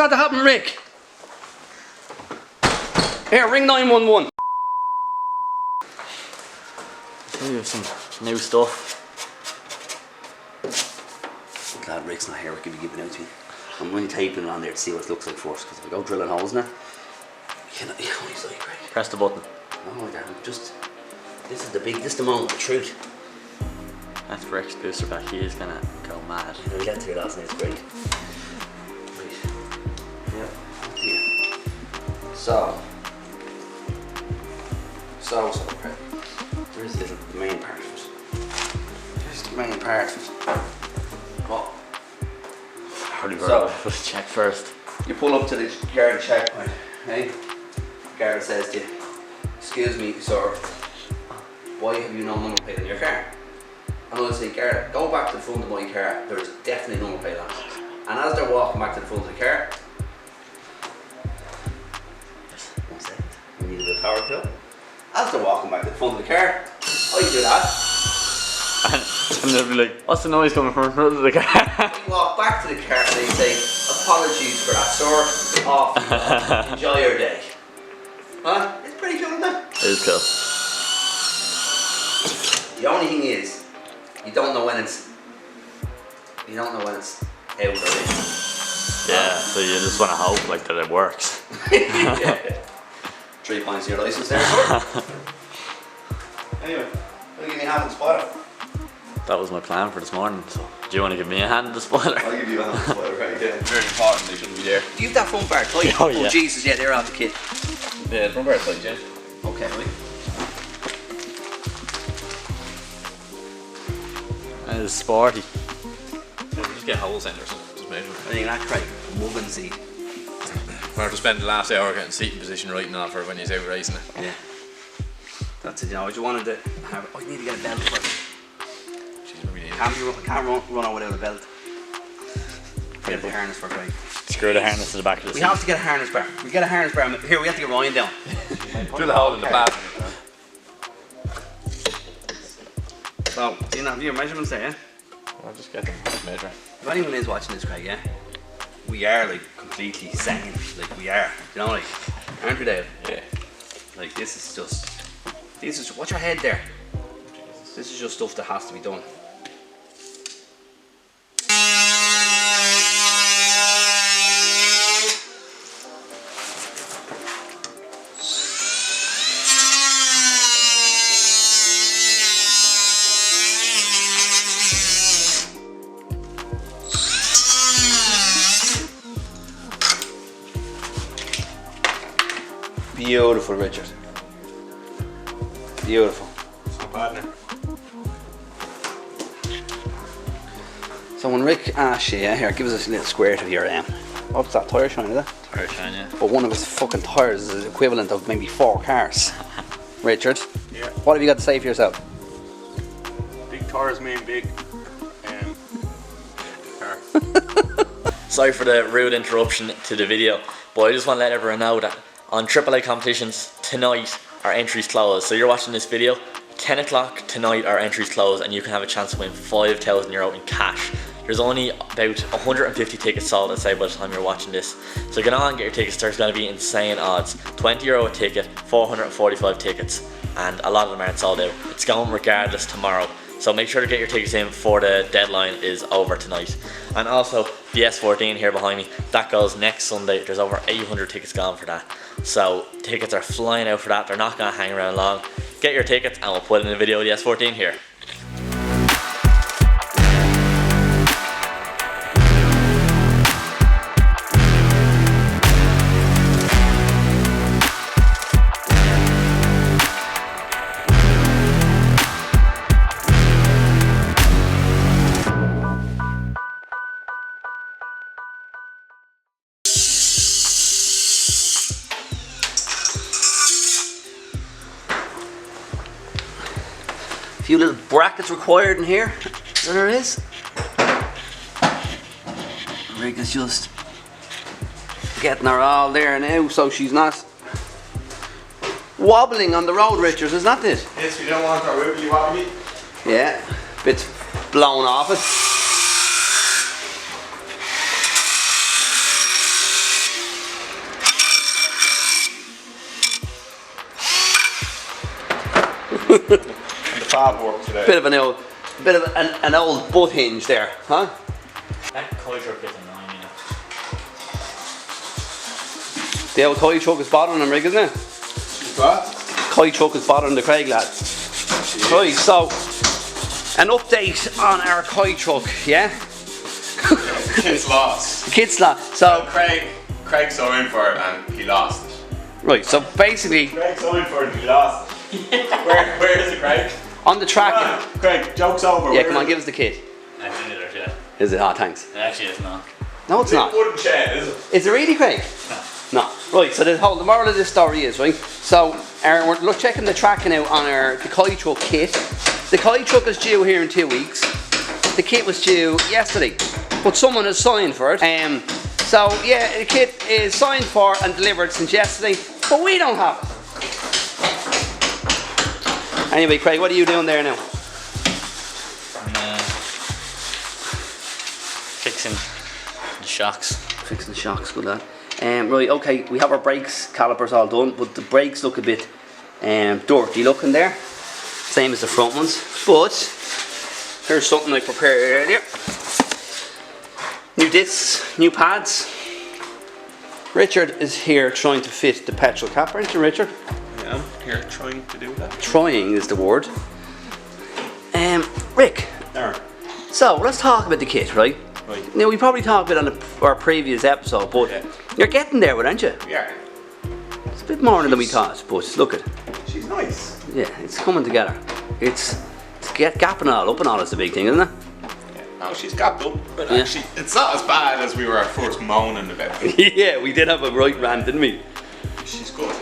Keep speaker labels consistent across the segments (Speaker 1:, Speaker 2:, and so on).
Speaker 1: that to happen, Rick? Here, ring 911.
Speaker 2: Show you some new stuff.
Speaker 1: Glad Rick's not here, we could be giving out to you. I'm only taping around there to see what it looks like first, because if I go drilling holes in it, he's like, right.
Speaker 2: Press the button.
Speaker 1: No, damn, this is the moment of truth.
Speaker 2: That's Rick's booster pack, he is gonna go mad.
Speaker 1: We got through last night, it's great. Right. Yeah, So, right. There's the main part of it. There's the main part of it. What?
Speaker 2: Let's check first.
Speaker 1: You pull up to the guard checkpoint, hey? The guard says to you, excuse me, sir, why have you no number plate in your car? And I'll say, guard, go back to the front of my car, there's definitely a number plate on it. And as they're walking back to the front of the car, one second, we need a bit of power to it. As they're walking back to the front of the car, I do that.
Speaker 2: And they'll be like, what's the noise coming from in front of the car?
Speaker 1: We walk back to the car and they say, apologies for that, sir. Off. Enjoy your day. Huh? It's pretty cool, isn't it?
Speaker 2: It is cool.
Speaker 1: The only thing is, you don't know when it's out or in.
Speaker 2: Yeah, so you just want to hope like that it works.
Speaker 1: Yeah. 3 points in your license there, sir. Anyway, will you give me a hand in the spoiler?
Speaker 2: That was my plan for this morning, so do you want to give me a hand in the spoiler?
Speaker 1: I'll give you a hand in the spoiler, right? Yeah. Very important, they shouldn't be there. Do you have that front bar tight?
Speaker 2: Oh, yeah.
Speaker 1: Jesus, yeah, they're out the kit.
Speaker 2: Yeah, the front bar tight, yeah.
Speaker 1: Okay, right.
Speaker 2: That is sporty.
Speaker 3: Yeah, just get holes in or something, just measure.
Speaker 1: I think that's right. Mugging seat.
Speaker 3: We'll have to spend the last hour getting seating position right now for when he's out racing it.
Speaker 1: Yeah. That's it, you know, I just wanted to have, I need to get a belt for it. Can't run on without a belt. Get the harness for Craig.
Speaker 2: Screw the harness to the back of the
Speaker 1: We
Speaker 2: seat.
Speaker 1: have to get a harness bar. We get a harness bar. Here, we have to get Ryan down.
Speaker 3: Drill a hole in the back.
Speaker 1: So, do you have your measurements there, yeah?
Speaker 3: I'll just get them, just measure.
Speaker 1: If anyone is watching this, Craig, yeah? We are like completely sane. Like we are. You know, like, aren't we, Dave?
Speaker 3: Yeah.
Speaker 1: Like this is watch your head there. This is just stuff that has to be done. Beautiful, Richard. Beautiful.
Speaker 3: It's not bad now.
Speaker 1: So when Rick asked you, yeah, here, give us a little square of your what's that, tyre shine, is it?
Speaker 2: Tyre shine, yeah.
Speaker 1: But one of his fucking tyres is the equivalent of maybe 4 cars. Richard,
Speaker 4: Yeah.
Speaker 1: what have you got to say for yourself?
Speaker 4: Big tyres mean big car.
Speaker 2: Sorry for the rude interruption to the video, but I just want to let everyone know that on AAA competitions tonight our entries close. So you're watching this video, 10 o'clock tonight our entries close and you can have a chance to win €5,000 in cash. There's only about 150 tickets sold, I'd say, by the time you're watching this. So get on, get your tickets. There's going to be insane odds. €20 a ticket, 445 tickets, and a lot of them aren't sold out. It's going regardless tomorrow. So make sure to get your tickets in before the deadline is over tonight. And also the S14 here behind me, that goes next Sunday. There's over 800 tickets gone for that. So tickets are flying out for that. They're not going to hang around long. Get your tickets and we'll put in a video of the S14 here.
Speaker 1: A few little brackets required in here. There it is. Rick is just getting her all there now so she's not wobbling on the road, Richard, is that it?
Speaker 4: Yes, we don't want our wibbly wobbly.
Speaker 1: Yeah, bits blown off it.
Speaker 4: And the fab work today.
Speaker 1: Bit of an old butt hinge there, huh?
Speaker 2: That coil truck is annoying, you know.
Speaker 1: The old coil truck is bothering him, Rick, isn't it?
Speaker 4: What?
Speaker 1: Coil truck is bothering the Craig lad. Right, so an update on our coil truck, yeah?
Speaker 4: Kid's lost.
Speaker 1: The kid's lad. So
Speaker 4: Craig saw in for it and he lost it.
Speaker 1: right, so basically
Speaker 4: Craig saw in for it and he lost it. Where is it, Craig?
Speaker 1: on the track.
Speaker 4: Come on, Craig, joke's over.
Speaker 1: Yeah, come on, give us the kid.
Speaker 2: Actually, there's, yeah.
Speaker 1: Is it? Oh, thanks.
Speaker 2: It actually is not.
Speaker 1: No, it's not.
Speaker 4: Wooden shed, is it?
Speaker 1: Is it really, Craig? No. Right, so the moral of this story is, right, so we're checking the tracking out on the coil truck kit. The coil truck is due here in 2 weeks. The kit was due yesterday, but someone has signed for it. So yeah, the kit is signed for and delivered since yesterday, but we don't have it. Anyway, Craig, what are you doing there now?
Speaker 2: I'm fixing the shocks.
Speaker 1: Fixing the shocks, good lad. Right, okay, we have our brakes calipers all done, but the brakes look a bit dirty looking there. Same as the front ones. But here's something I prepared earlier. New discs, new pads. Richard is here trying to fit the petrol cap, aren't you, Richard?
Speaker 4: I am here trying to do that.
Speaker 1: Trying is the word. Rick,
Speaker 4: There.
Speaker 1: so let's talk about the kit, right?
Speaker 4: Right.
Speaker 1: Now, we probably talked about it on our previous episode, but
Speaker 4: Yeah.
Speaker 1: you're getting there, aren't you?
Speaker 4: Yeah.
Speaker 1: It's a bit more than we thought, but look at,
Speaker 4: She's nice.
Speaker 1: yeah, it's coming together. It's gapping it all up and all is the big thing, isn't it?
Speaker 4: Yeah. No, she's gapped up, but
Speaker 1: Yeah.
Speaker 4: actually, it's not as bad as we were at first moaning about it.
Speaker 1: Yeah, we did have a right rant, didn't we?
Speaker 4: She's good.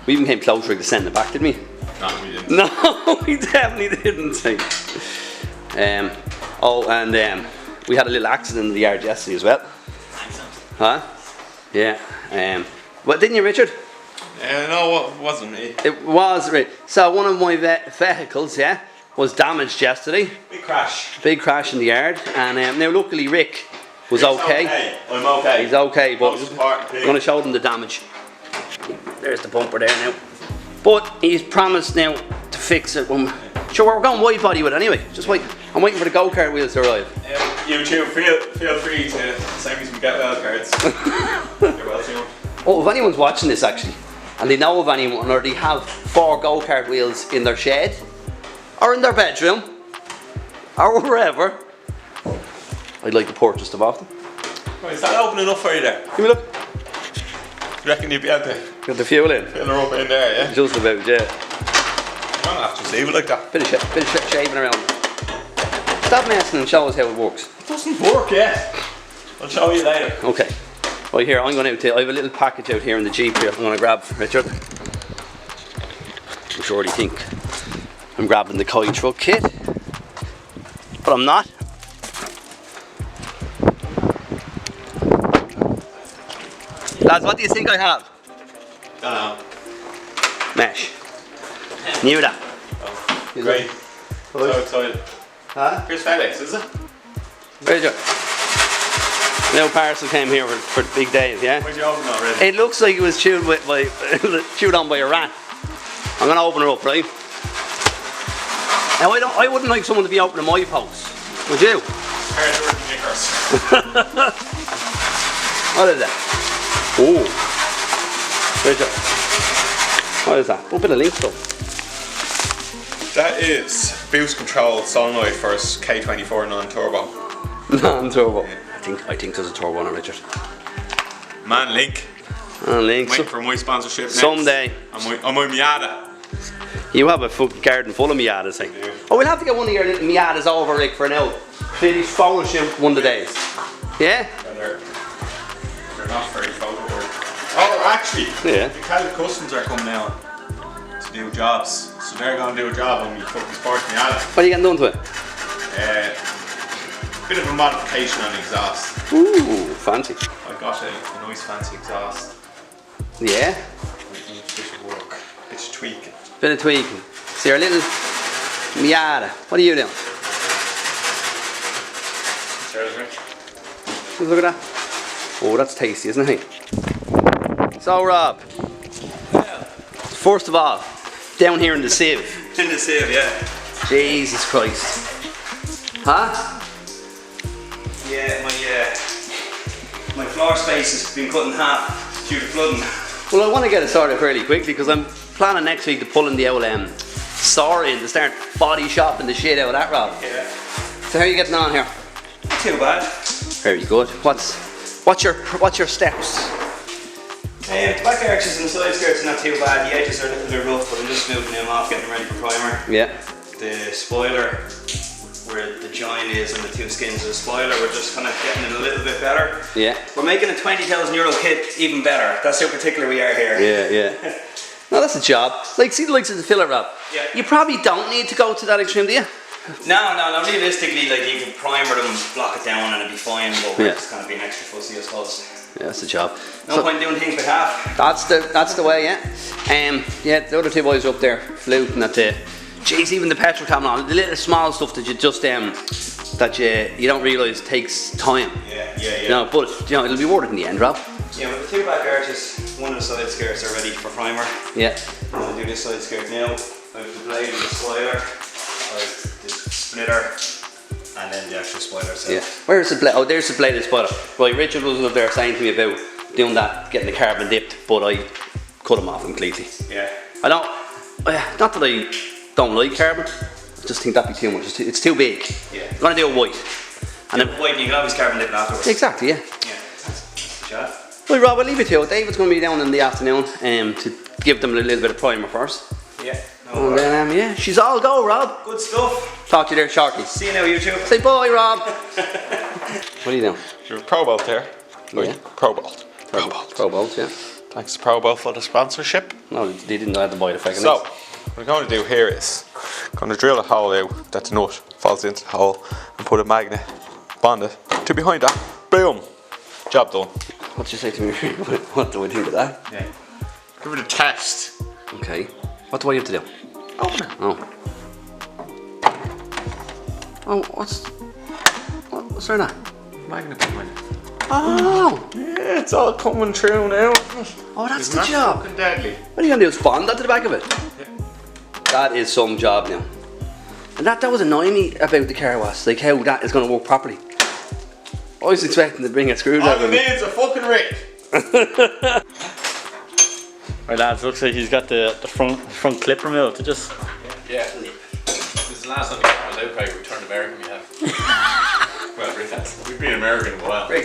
Speaker 1: We even came closer to sending it back, didn't we?
Speaker 4: No, we didn't.
Speaker 1: No, we definitely didn't. We had a little accident in the yard yesterday as well. Huh? Yeah. What, didn't you, Richard?
Speaker 4: No, it wasn't me.
Speaker 1: It was, right. So one of my vehicles, yeah, was damaged yesterday.
Speaker 4: Big crash.
Speaker 1: Big crash in the yard, and now luckily Rick was okay.
Speaker 4: I'm okay.
Speaker 1: He's okay, but
Speaker 4: Most important thing.
Speaker 1: I'm going to show them the damage. There's the bumper there now. But he's promised now to fix it. Sure, we're going wide body with it anyway. Just wait. I'm waiting for the go-kart wheels to arrive.
Speaker 4: YouTube, feel free to send me some get well cards. You're welcome.
Speaker 1: Oh, if anyone's watching this actually, and they know of anyone, or they have 4 go-kart wheels in their shed, or in their bedroom, or wherever, I'd like to purchase them off them.
Speaker 4: Right, is that opening up for you there?
Speaker 1: Give me a look.
Speaker 4: You reckon you'd be able to
Speaker 1: Got the fuel in.
Speaker 4: fill her up in there, yeah?
Speaker 1: Just about, yeah.
Speaker 4: You don't have to save it like that.
Speaker 1: Bit of shaving around. Stop messing and show us how it works.
Speaker 4: It doesn't work yet. I'll show you later.
Speaker 1: Okay. Right here, I'm going to. I have a little package out here in the Jeep here. I'm going to grab Richard. I'm sure you think I'm grabbing the coil truck kit, but I'm not. Lads, what do you think I have?
Speaker 4: Don't know.
Speaker 1: Mesh. Knew that.
Speaker 4: Oh, great. So excited.
Speaker 1: Huh?
Speaker 4: Here's FedEx, is it?
Speaker 1: Very good. Now parcel came here for big days, yeah?
Speaker 4: Where'd you open it already?
Speaker 1: It looks like it was chewed chewed on by a rat. I'm gonna open it up, right? Now I wouldn't like someone to be opening my post. Would you?
Speaker 4: Hardware knickers.
Speaker 1: What is that? Oh. What is that? Oh, bit of link stuff.
Speaker 4: That is boost control solenoid for K24 non-turbo.
Speaker 1: Non-turbo. I think there's a turbo on it, Richard.
Speaker 4: Man, Link.
Speaker 1: Link.
Speaker 4: Waiting for my sponsorship next.
Speaker 1: Someday.
Speaker 4: I'm my Miata.
Speaker 1: You have a fucking garden full of Miatas, eh? Oh, we'll have to get one of your little Miatas over, Rick, for now. Finish photo shoot one of the days. Yeah?
Speaker 4: They're not very photo work. Oh, actually,
Speaker 1: Yeah.
Speaker 4: the Celtic Customs are coming now to do jobs. So they're going to do a job on me fucking sports Miata.
Speaker 1: What are you getting done to it?
Speaker 4: Bit of a modification on exhaust.
Speaker 1: Ooh, fancy.
Speaker 4: I got a nice fancy exhaust.
Speaker 1: Yeah?
Speaker 4: It needs a bit of work. Bit of tweaking.
Speaker 1: Bit of tweaking. So your little Miata. What are you doing?
Speaker 4: Cheers, Rich.
Speaker 1: Look at that. Oh, that's tasty, isn't it? So, Rob, first of all, Down here in the sieve.
Speaker 4: In the sieve, yeah.
Speaker 1: Jesus Christ. Huh?
Speaker 4: Yeah, my floor space has been cut in half due to flooding.
Speaker 1: Well, I want to get it sorted fairly quickly because I'm planning next week to pull in the old saw in to start body shopping the shit out of that, Rob.
Speaker 4: Yeah.
Speaker 1: So how are you getting on here?
Speaker 4: Not too bad.
Speaker 1: Very good. What's your steps?
Speaker 4: The back arches and the side skirts are not too bad. The edges are a little bit rough, but I'm just smoothing them off, getting them ready for primer.
Speaker 1: Yeah.
Speaker 4: The spoiler, where the join is and the two skins of the spoiler, we're just kind of getting it a little bit better.
Speaker 1: Yeah.
Speaker 4: We're making a €20,000 kit even better. That's how particular we are here.
Speaker 1: Yeah. No, that's a job. Like, see the likes of the filler, Rob.
Speaker 4: Yeah.
Speaker 1: You probably don't need to go to that extreme, do you?
Speaker 4: No. Realistically, like you can primer them, block it down, and it'll be fine. But we're
Speaker 1: Yeah.
Speaker 4: just kind of being extra fussy, I suppose.
Speaker 1: Yeah, that's the job.
Speaker 4: No point doing things with half.
Speaker 1: That's the way, yeah. Yeah, the other two boys are up there fluting at the. Jeez, even the petrol tap and all the little small stuff that you just that you don't realise takes time.
Speaker 4: Yeah.
Speaker 1: You know, but it'll be worth it in the end, Rob.
Speaker 4: Yeah, with the two back arches, one of the side skirts are ready for primer.
Speaker 1: Yeah.
Speaker 4: I'm going to do this side skirt now. I have the blade and the spoiler, I have the splitter, and then the actual spoiler itself.
Speaker 1: Yeah. Where's the blade? Oh, there's the blade and spoiler. Right, Richard was up there saying to me about doing that, getting the carbon dipped, but I cut him off completely.
Speaker 4: Yeah.
Speaker 1: I don't. Not that I don't like carbon. I just think that'd be too much. It's too big.
Speaker 4: Yeah.
Speaker 1: I'm gonna do it white. And then,
Speaker 4: White, you can always carbon dip it afterwards.
Speaker 1: exactly, yeah.
Speaker 4: Yeah, that's the job.
Speaker 1: Well, Rob, I'll leave it to you. David's going to be down in the afternoon to give them a little bit of primer first.
Speaker 4: Yeah.
Speaker 1: And then, yeah, she's all go, Rob.
Speaker 4: Good stuff.
Speaker 1: Talk to you there shortly.
Speaker 4: See you now, YouTube.
Speaker 1: Say bye, Rob. What are you doing?
Speaker 5: Your Pro Bolt there.
Speaker 1: Yeah.
Speaker 5: Pro Bolt.
Speaker 1: Pro Bolt, yeah.
Speaker 5: Thanks to Pro Bolt for the sponsorship.
Speaker 1: No, they didn't have to buy the fucking
Speaker 5: So, what we're going to do here is going to drill a hole out that the nut falls into the hole and put a magnet, bond it to behind that. Boom. Job done.
Speaker 1: What did you say to me? What do I think of that?
Speaker 5: Yeah. Give it a test.
Speaker 1: Okay. What do I have to do?
Speaker 5: Open it.
Speaker 1: Oh. Oh, what's there now?
Speaker 5: Magnet behind it.
Speaker 1: Oh.
Speaker 5: Yeah, it's all coming through now.
Speaker 1: Oh, that's
Speaker 5: Isn't
Speaker 1: the
Speaker 5: that
Speaker 1: job.
Speaker 5: fucking deadly?
Speaker 1: What are you going to do? Is bond that to the back of it?
Speaker 5: Yeah.
Speaker 1: That is some job now. And that was annoying me about the car wash, like how that is going to work properly. I was expecting to bring a
Speaker 5: All
Speaker 1: screwdriver.
Speaker 5: it needs a fucking rig.
Speaker 2: Right, lads, looks like he's got the front clip removed. To just
Speaker 3: Yeah. This is the last time the camera was out, Craig. We turned American, we have. Well, Rick has. We've been American a while.
Speaker 1: You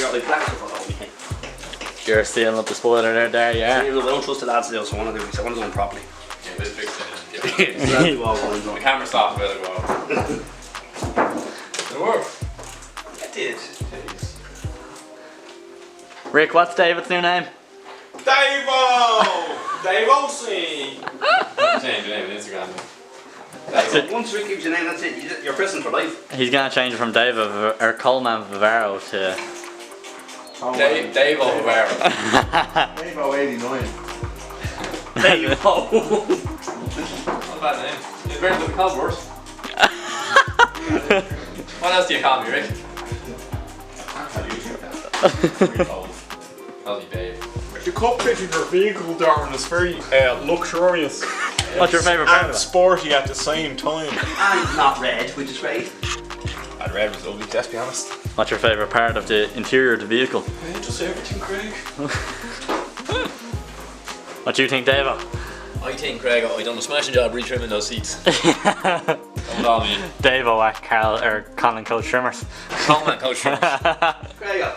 Speaker 1: got like black stuff all over me.
Speaker 2: you're sealing up the spoiler there, yeah.
Speaker 1: I don't trust the lads to do, so I want to do it. I want to do it properly.
Speaker 3: Yeah, but it's fixed it.
Speaker 1: So that's all going
Speaker 3: The
Speaker 1: on.
Speaker 3: camera stopped a bit ago. Did it work?
Speaker 4: It did.
Speaker 2: Rick, what's David's new name?
Speaker 5: Dave-O! Dave-O-C!
Speaker 3: Change your name on Instagram.
Speaker 2: That's it.
Speaker 1: Once Rick gives you a name, that's it. You're prison for life.
Speaker 2: He's gonna change it from Coleman Vivaro to
Speaker 3: Dave over there.
Speaker 5: Dave-O 89.
Speaker 1: Dave-O.
Speaker 3: Not a bad name. It's better than the call worse. What else do you call me, Rick? I'll be Dave.
Speaker 5: The cockpit of your vehicle, Darren, is very luxurious
Speaker 2: What's your favourite part
Speaker 5: and
Speaker 2: of it?
Speaker 5: sporty at the same time.
Speaker 1: And not red, which is great.
Speaker 5: That red was ugly, let's be honest.
Speaker 2: What's your favourite part of the interior of the vehicle?
Speaker 5: Just everything, Craig.
Speaker 2: What do you think, Dave?
Speaker 3: I think, Craig, I done a smashing job retrimming those seats. Don't call me.
Speaker 2: Dave-O at Colin Coach Trimmers.
Speaker 3: Call man, Coach Trump.
Speaker 1: Craig, I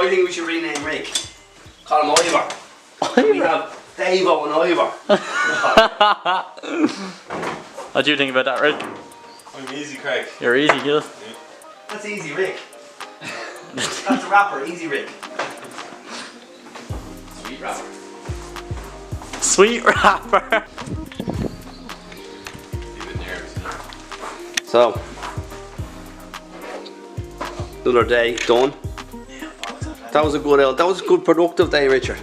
Speaker 1: think we should rename Rick. Call him Ivor. We have Dave-O and Ivor.
Speaker 2: What do you think about that, Rick?
Speaker 5: I'm easy, Craig.
Speaker 2: You're easy, Gil.
Speaker 1: That's Easy Rick. That's a rapper, Easy Rick.
Speaker 3: Sweet rapper.
Speaker 2: Sweet rapper.
Speaker 3: Be a bit nervous, you know.
Speaker 1: So, another day done. That was a good productive day, Richard.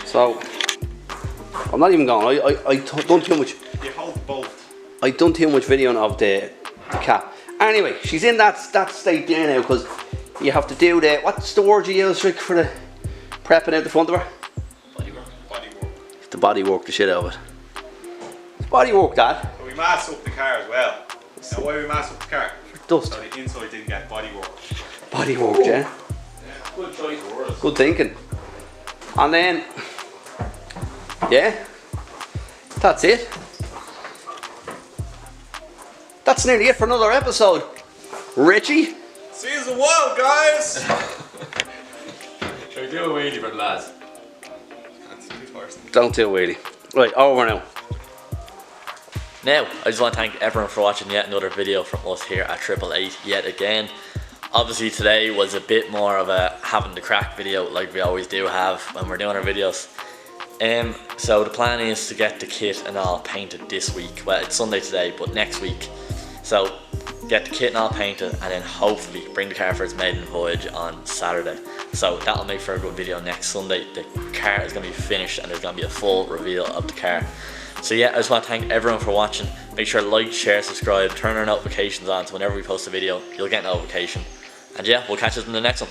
Speaker 1: So, I'm not even going. I done too much.
Speaker 5: You hold both.
Speaker 1: I done too much videoing of the cat. Anyway, she's in that state there now because you have to do what's the word you use, Rick, for the prepping out the front of her?
Speaker 3: Bodywork.
Speaker 5: Bodywork.
Speaker 1: The bodywork the shit out of it. It's bodywork, Dad.
Speaker 4: But we masked up the car as well. Now why we masked up the car?
Speaker 1: Dust.
Speaker 4: So the inside didn't get bodywork.
Speaker 1: Bodywork, yeah.
Speaker 3: Good choice of words.
Speaker 1: Good thinking. And then, yeah, that's it. That's nearly it for another episode. Richie?
Speaker 4: Season 1, guys!
Speaker 3: Shall we do a wheelie for the lads?
Speaker 4: That's too first.
Speaker 1: Don't do it, wheelie. Right, over now.
Speaker 2: Now, I just want to thank everyone for watching yet another video from us here at 888 yet again. Obviously today was a bit more of a having the crack video like we always do have when we're doing our videos. So the plan is to get the kit and all painted this week. Well, it's Sunday today, but next week. So get the kit and all painted and then hopefully bring the car for its maiden voyage on Saturday. So that'll make for a good video next Sunday. The car is going to be finished and there's going to be a full reveal of the car. So yeah, I just want to thank everyone for watching. Make sure to like, share, subscribe, turn our notifications on so whenever we post a video, you'll get a notification. And yeah, we'll catch us in the next one.